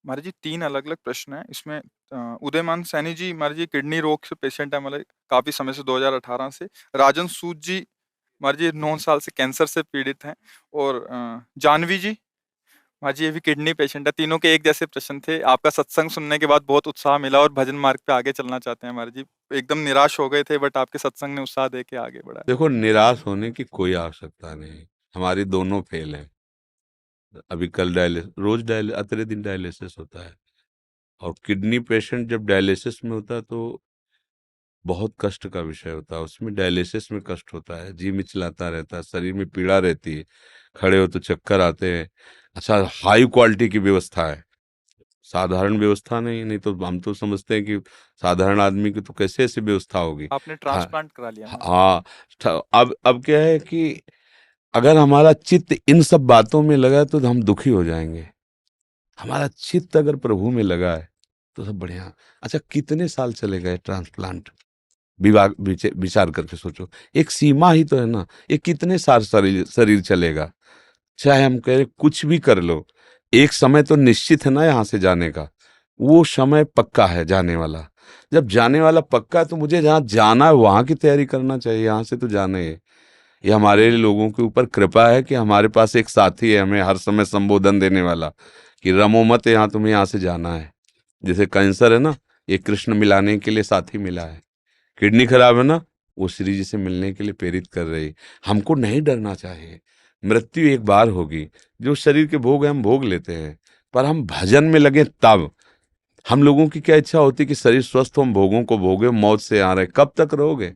महाराज जी 3 अलग-अलग प्रश्न हैं। इसमें उदयमान सैनी जी महाराज जी किडनी रोग से पेशेंट है, मतलब काफ़ी समय से 2018 से। राजन सूद जी महाराज जी 9 साल से कैंसर से पीड़ित हैं। और जानवी जी महाराज जी ये भी किडनी पेशेंट है। तीनों के एक जैसे प्रश्न थे। आपका सत्संग सुनने के बाद बहुत उत्साह मिला और भजन मार्ग पे आगे चलना चाहते हैं महाराज जी। एकदम निराश हो गए थे बट आपके सत्संग ने उत्साह देके आगे बढ़ाया। देखो, निराश होने की कोई आवश्यकता नहीं। हमारी दोनों फेल हैं। अभी कल रोज अतरे दिन डायलिसिस होता है। और किडनी पेशेंट जब डायलिसिस में होता है तो बहुत कष्ट का विषय होता है। उसमें डायलिसिस में कष्ट होता है, जी मिचलाता रहता है, शरीर में पीड़ा रहती है, खड़े हो तो चक्कर आते हैं। अच्छा, हाई क्वालिटी की व्यवस्था है, साधारण व्यवस्था नहीं। नहीं तो हम तो समझते हैं कि साधारण आदमी की तो कैसे ऐसी व्यवस्था होगी। आपने हाँ। ट्रांसप्लांट करा लिया ना? हाँ। अब क्या है कि अगर हमारा चित्त इन सब बातों में लगा तो हम दुखी हो जाएंगे। हमारा चित्त अगर प्रभु में लगा है तो सब बढ़िया। अच्छा, कितने साल चले गए ट्रांसप्लांट? विचार करके सोचो। एक सीमा ही तो है ना। ये कितने साल शरीर शरीर चलेगा? चाहे हम कह कुछ भी कर लो, एक समय तो निश्चित है ना यहाँ से जाने का। वो समय पक्का है जाने वाला। जब जाने वाला पक्का है तो मुझे जहाँ जाना है वहां की तैयारी करना चाहिए। यहाँ से तो जाने है। ये हमारे लोगों के ऊपर कृपा है कि हमारे पास एक साथी है हमें हर समय संबोधन देने वाला कि रमो मत, यहाँ तुम्हें यहाँ से जाना है। जैसे कैंसर है ना, ये कृष्ण मिलाने के लिए साथी मिला है। किडनी खराब है ना, वो श्री जी से मिलने के लिए प्रेरित कर रही। हमको नहीं डरना चाहिए। मृत्यु एक बार होगी। जो शरीर के भोग है हम भोग लेते हैं, पर हम भजन में लगे तब। हम लोगों की क्या इच्छा होती है कि शरीर स्वस्थ हो, हम भोगों को भोगे, मौत से आ रहे। कब तक रहोगे?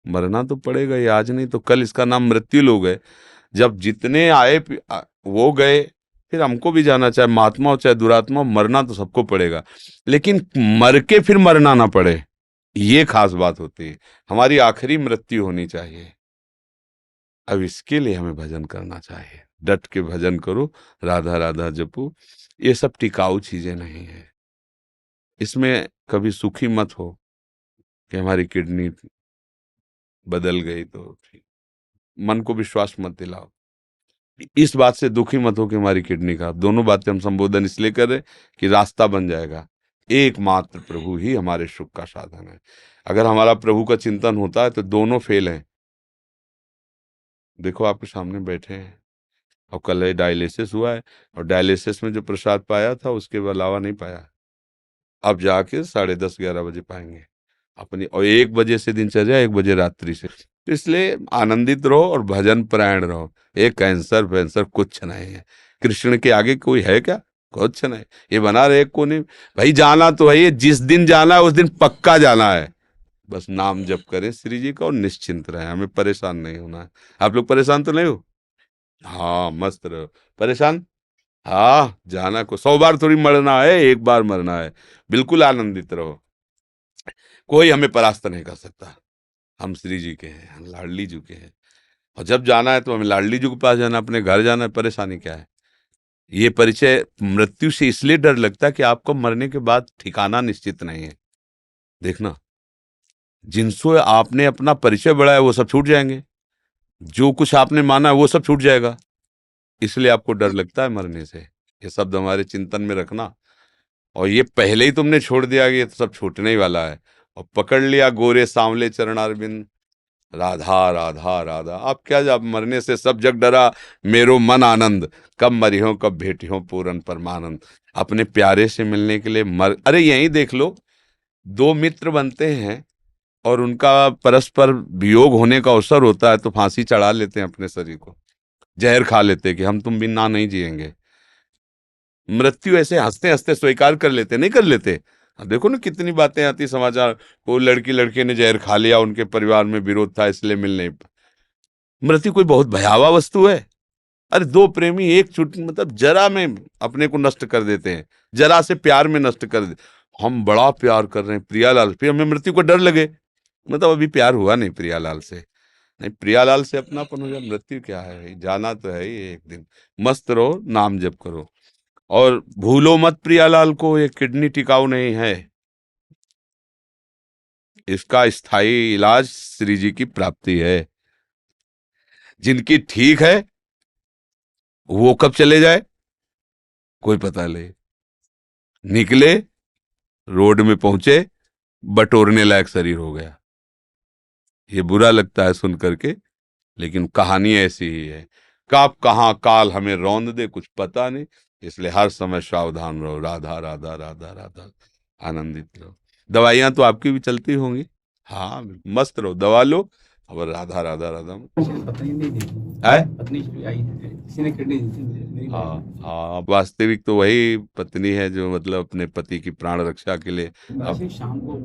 मरना तो पड़ेगा ही, आज नहीं तो कल। इसका नाम मृत्यु लोग है। जब जितने वो गए, फिर हमको भी जाना, चाहे महात्मा हो चाहे दुरात्मा हो, मरना तो सबको पड़ेगा। लेकिन मर के फिर मरना ना पड़े, ये खास बात होती है। हमारी आखिरी मृत्यु होनी चाहिए। अब इसके लिए हमें भजन करना चाहिए। डट के भजन करो, राधा राधा जपो। ये सब टिकाऊ चीजें नहीं है। इसमें कभी सुखी मत हो कि हमारी किडनी बदल गई तो ठीक। मन को विश्वास मत दिलाओ। इस बात से दुखी मत हो कि हमारी किडनी का। दोनों बातें हम संबोधन इसलिए कर रहे कि रास्ता बन जाएगा। एकमात्र प्रभु ही हमारे सुख का साधन है। अगर हमारा प्रभु का चिंतन होता है तो दोनों फेल हैं। देखो, आपके सामने बैठे हैं। और कल डायलिसिस हुआ है, और डायलिसिस में जो प्रसाद पाया था उसके अलावा नहीं पाया। अब जाके 10:30-11 बजे पाएंगे अपनी। और 1 बजे से दिनचर्या, 1 बजे रात्रि से। तो इसलिए आनंदित रहो और भजन परायण रहो। ये कैंसर वैंसर कुछ नहीं है। कृष्ण के आगे कोई है क्या? कुछ नहीं। ये बना रहे को नहीं। भाई जाना तो है, ये जिस दिन जाना है उस दिन पक्का जाना है। बस नाम जप करें श्री जी का और निश्चिंत रहे। हमें परेशान नहीं होना है। आप लोग परेशान तो नहीं हो? हाँ, मस्त रहो। परेशान? हाँ, जाना को 100 बार थोड़ी मरना है, एक बार मरना है। बिल्कुल आनंदित रहो। कोई हमें परास्त नहीं कर सकता। हम श्री जी के हैं, हम लाडली जी के हैं। और जब जाना है तो हमें लाडली जी के पास जाना, अपने घर जाना है। परेशानी क्या है? ये परिचय मृत्यु से इसलिए डर लगता है कि आपको मरने के बाद ठिकाना निश्चित नहीं है। देखना, जिनसे आपने अपना परिचय बढ़ाया वो सब छूट जाएंगे। जो कुछ आपने माना है वो सब छूट जाएगा। इसलिए आपको डर लगता है मरने से। ये शब्द हमारे चिंतन में रखना। और ये पहले ही तुमने छोड़ दिया कि ये तो सब छूटने ही वाला है, और पकड़ लिया गोरे सांवले चरणारविंद, राधा राधा राधा। अब क्या, जब मरने से सब जग डरा, मेरो मन आनंद, कब मरियो कब भेटियो पूरन परमानंद। अपने प्यारे से मिलने के लिए अरे यहीं देख लो, दो मित्र बनते हैं और उनका परस्पर वियोग होने का अवसर होता है तो फांसी चढ़ा लेते हैं अपने शरीर को, जहर खा लेते हैं कि हम तुम बिना नहीं जिएंगे। मृत्यु ऐसे हंसते हंसते स्वीकार कर लेते, नहीं कर लेते? अब देखो ना कितनी बातें आती समाचार। वो लड़के ने जहर खा लिया, उनके परिवार में विरोध था इसलिए मिल नहीं। मृत्यु कोई बहुत भयावह वस्तु है? अरे दो प्रेमी एक छुट मतलब जरा में अपने को नष्ट कर देते हैं, जरा से प्यार में नष्ट कर दे। हम बड़ा प्यार कर रहे हैं प्रियालाल, फिर हमें मृत्यु को डर लगे। मतलब अभी प्यार हुआ नहीं प्रियालाल से। नहीं, प्रियालाल से अपनापन हो जाए। मृत्यु क्या है भाई, जाना तो है ही एक दिन। मस्त रहो, नाम जप करो, और भूलो मत प्रियालाल को। ये किडनी टिकाऊ नहीं है। इसका स्थायी इलाज श्री जी की प्राप्ति है। जिनकी ठीक है वो कब चले जाए कोई पता नहीं। निकले, रोड में पहुंचे, बटोरने लायक शरीर हो गया। ये बुरा लगता है सुन करके, लेकिन कहानी ऐसी ही है। कब कहाँ काल हमें रौंद दे कुछ पता नहीं, इसलिए हर समय सावधान रहो। राधा राधा राधा राधा, आनंदित रहो। दवाइयां तो आपकी भी चलती होंगी। हाँ, मस्त रहो, दवा लो और राधा राधा राधा। पत्नी नहीं दी, है पत्नी आई है, किसी ने किडनी दी थी मुझे, मेरी हाँ वाइफ हाँ, वास्तविक तो वही पत्नी है जो मतलब अपने पति की प्राण रक्षा के लिए ने। मैं ऐसे ही शाम को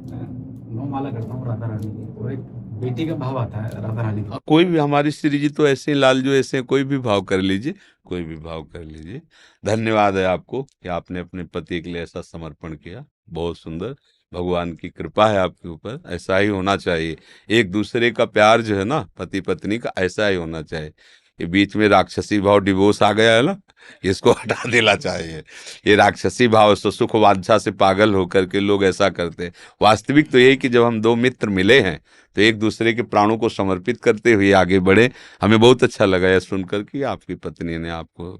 नौ माला करता हूँ राधा रानी की, और एक बेटी का भाव आता है राधा रानी का। कोई भी, हमारी श्री जी तो ऐसे ही लाल जो ऐसे हैं, कोई भी भाव कर लीजिए, कोई भी भाव कर लीजिए। धन्यवाद है आपको कि आपने अपने पति के लिए ऐसा समर्पण किया, बहुत सुंदर। भगवान की कृपा है आपके ऊपर, ऐसा ही होना चाहिए। एक दूसरे का प्यार जो है ना, पति पत्नी का, ऐसा ही होना चाहिए। ये बीच में राक्षसी भाव डिवोर्स आ गया है ना, इसको हटा देना चाहिए। ये राक्षसी भाव से, सुख वांछा से पागल होकर के लोग ऐसा करते हैं। वास्तविक तो यही कि जब हम दो मित्र मिले हैं तो एक दूसरे के प्राणों को समर्पित करते हुए आगे बढ़े। हमें बहुत अच्छा लगा यह सुनकर कि आपकी पत्नी ने आपको